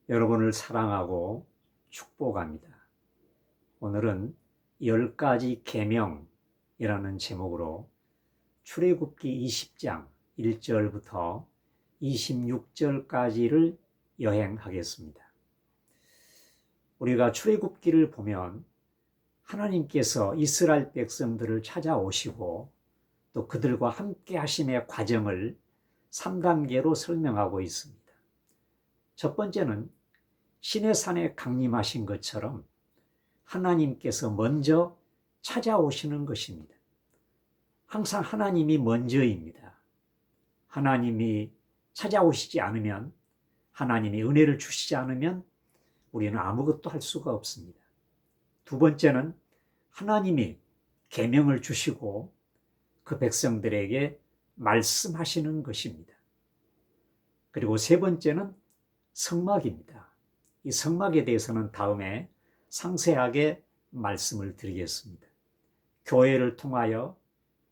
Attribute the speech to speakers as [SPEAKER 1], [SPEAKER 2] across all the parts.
[SPEAKER 1] 여러분을 사랑하고 축복합니다. 오늘은 10가지 계명이라는 제목으로 출애굽기 20장 1절부터 26절까지를 여행하겠습니다. 우리가 출애굽기를 보면 하나님께서 이스라엘 백성들을 찾아오시고 또 그들과 함께 하심의 과정을 3단계로 설명하고 있습니다. 첫 번째는 시내산에 강림하신 것처럼 하나님께서 먼저 찾아오시는 것입니다. 항상 하나님이 먼저입니다. 하나님이 찾아오시지 않으면, 하나님이 은혜를 주시지 않으면 우리는 아무것도 할 수가 없습니다. 두 번째는 하나님이 계명을 주시고 그 백성들에게 말씀하시는 것입니다. 그리고 세 번째는 성막입니다. 이 성막에 대해서는 다음에 상세하게 말씀을 드리겠습니다. 교회를 통하여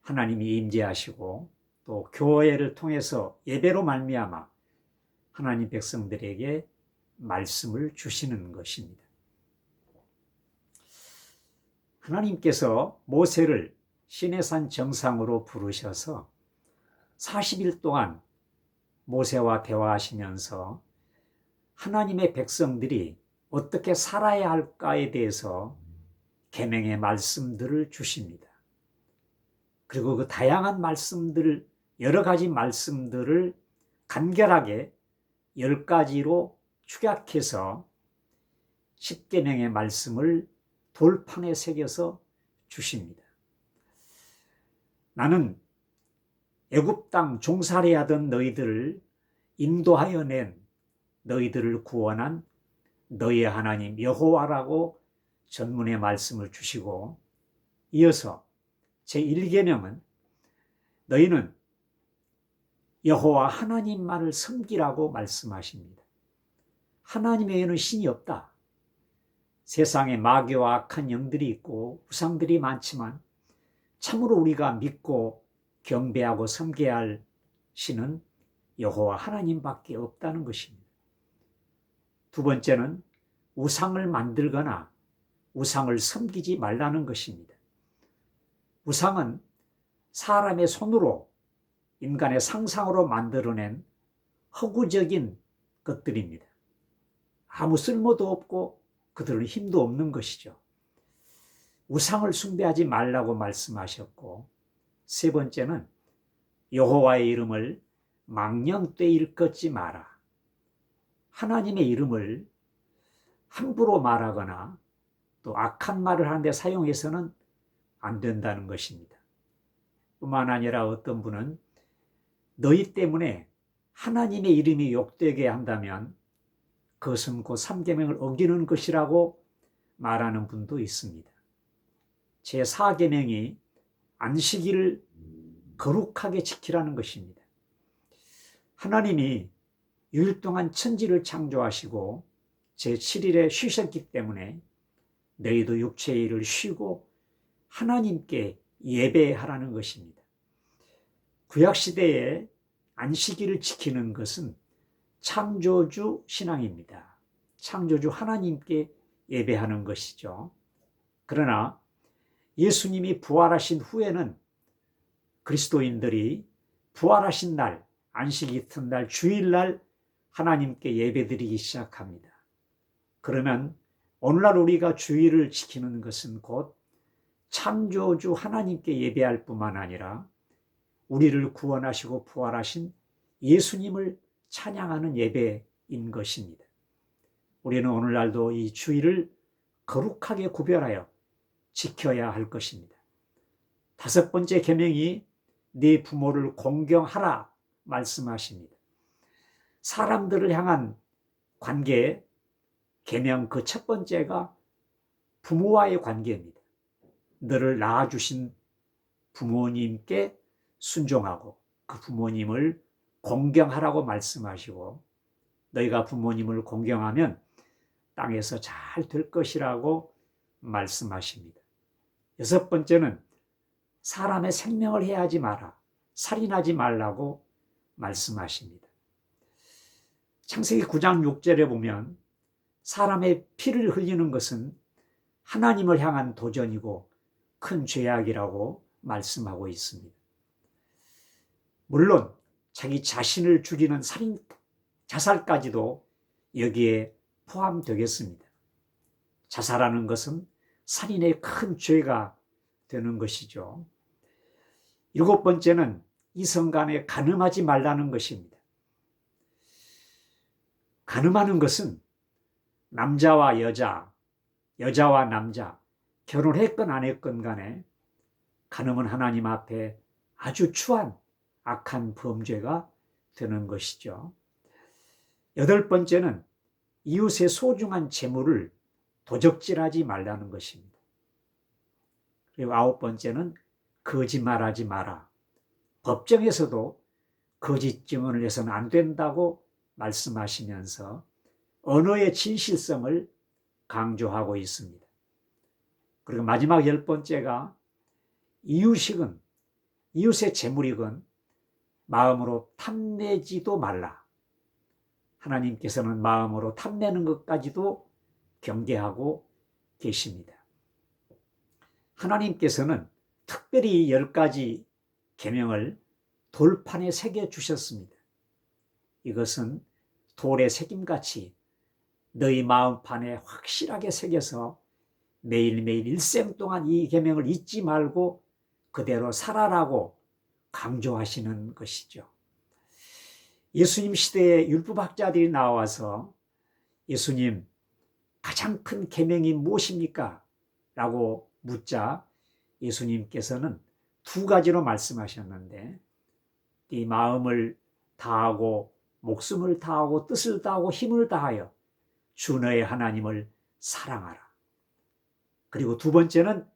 [SPEAKER 1] 하나님이 임재하시고 또 교회를 통해서 예배로 말미암아 하나님 백성들에게 말씀을 주시는 것입니다. 하나님께서 모세를 시내산 정상으로 부르셔서 40일 동안 모세와 대화하시면서 하나님의 백성들이 어떻게 살아야 할까에 대해서 계명의 말씀들을 주십니다. 그리고 그 다양한 말씀들, 여러 가지 말씀들을 간결하게 10가지로 축약해서 10계명의 말씀을 돌판에 새겨서 주십니다. 나는 애굽 땅 종살이 하던 너희들을 인도하여 낸 너희들을 구원한 너희의 하나님 여호와라고 전문의 말씀을 주시고, 이어서 제1계명은 너희는 여호와 하나님만을 섬기라고 말씀하십니다. 하나님 외에는 신이 없다. 세상에 마귀와 악한 영들이 있고 우상들이 많지만 참으로 우리가 믿고 경배하고 섬겨야 할 신은 여호와 하나님밖에 없다는 것입니다. 두 번째는 우상을 만들거나 우상을 섬기지 말라는 것입니다. 우상은 사람의 손으로, 인간의 상상으로 만들어낸 허구적인 것들입니다. 아무 쓸모도 없고 그들은 힘도 없는 것이죠. 우상을 숭배하지 말라고 말씀하셨고, 세 번째는 여호와의 이름을 망령되이 일컫지 마라. 하나님의 이름을 함부로 말하거나 또 악한 말을 하는데 사용해서는 안 된다는 것입니다. 뿐만 아니라 어떤 분은 너희 때문에 하나님의 이름이 욕되게 한다면 그것은 곧 3계명을 어기는 것이라고 말하는 분도 있습니다. 제4계명이 안식일을 거룩하게 지키라는 것입니다. 하나님이 6일 동안 천지를 창조하시고 제7일에 쉬셨기 때문에 너희도 육체의 일을 쉬고 하나님께 예배하라는 것입니다. 구약시대에 안식일을 지키는 것은 창조주 신앙입니다. 창조주 하나님께 예배하는 것이죠. 그러나 예수님이 부활하신 후에는 그리스도인들이 부활하신 날, 안식 이튿날, 주일날 하나님께 예배드리기 시작합니다. 그러면 오늘날 우리가 주일을 지키는 것은 곧 창조주 하나님께 예배할 뿐만 아니라 우리를 구원하시고 부활하신 예수님을 찬양하는 예배인 것입니다. 우리는 오늘날도 이 주일을 거룩하게 구별하여 지켜야 할 것입니다. 5번째 계명이 네 부모를 공경하라 말씀하십니다. 사람들을 향한 관계, 계명 그 첫 번째가 부모와의 관계입니다. 너를 낳아주신 부모님께 순종하고 그 부모님을 공경하라고 말씀하시고, 너희가 부모님을 공경하면 땅에서 잘 될 것이라고 말씀하십니다. 6번째는 사람의 생명을 해하지 마라, 살인하지 말라고 말씀하십니다. 창세기 9장 6절에 보면 사람의 피를 흘리는 것은 하나님을 향한 도전이고 큰 죄악이라고 말씀하고 있습니다. 물론 자기 자신을 죽이는 살인, 자살까지도 여기에 포함되겠습니다. 자살하는 것은 살인의 큰 죄가 되는 것이죠. 7번째는 이성간에 간음하지 말라는 것입니다. 간음하는 것은 남자와 여자, 여자와 남자, 결혼했건 안 했건 간에 간음은 하나님 앞에 아주 추한 악한 범죄가 되는 것이죠. 8번째는 이웃의 소중한 재물을 도적질하지 말라는 것입니다. 그리고 9번째는 거짓말하지 마라. 법정에서도 거짓 증언을 해서는 안 된다고 말씀하시면서 언어의 진실성을 강조하고 있습니다. 그리고 마지막 10번째가 이웃이건 이웃의 재물이건 마음으로 탐내지도 말라. 하나님께서는 마음으로 탐내는 것까지도 경계하고 계십니다. 하나님께서는 특별히 10가지 계명을 돌판에 새겨 주셨습니다. 이것은 돌의 새김같이 너희 마음판에 확실하게 새겨서 매일매일 일생 동안 이 계명을 잊지 말고 그대로 살아라고 강조하시는 것이죠. 예수님 시대에 율법학자들이 나와서 예수님, 가장 큰 계명이 무엇입니까? 라고 묻자 예수님께서는 2가지로 말씀하셨는데, 네 마음을 다하고 목숨을 다하고 뜻을 다하고 힘을 다하여 주 너의 하나님을 사랑하라. 그리고 2번째는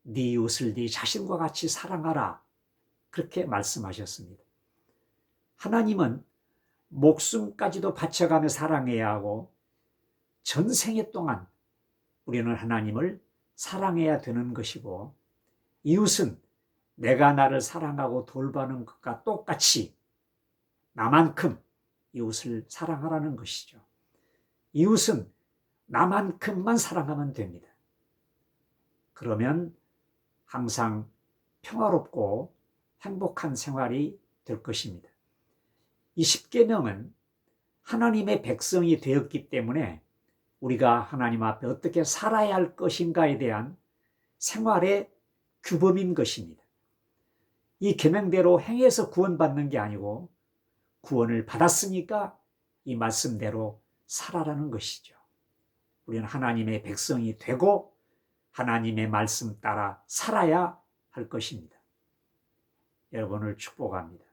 [SPEAKER 1] 네 이웃을 네 자신과 같이 사랑하라. 그렇게 말씀하셨습니다. 하나님은 목숨까지도 바쳐가며 사랑해야 하고 전생애 동안 우리는 하나님을 사랑해야 되는 것이고, 이웃은 내가 나를 사랑하고 돌보는 것과 똑같이 나만큼 이웃을 사랑하라는 것이죠. 이웃은 나만큼만 사랑하면 됩니다. 그러면 항상 평화롭고 행복한 생활이 될 것입니다. 이 10계명은 하나님의 백성이 되었기 때문에 우리가 하나님 앞에 어떻게 살아야 할 것인가에 대한 생활의 규범인 것입니다. 이 계명대로 행해서 구원받는 게 아니고 구원을 받았으니까 이 말씀대로 살아라는 것이죠. 우리는 하나님의 백성이 되고 하나님의 말씀 따라 살아야 할 것입니다. 여러분을 축복합니다.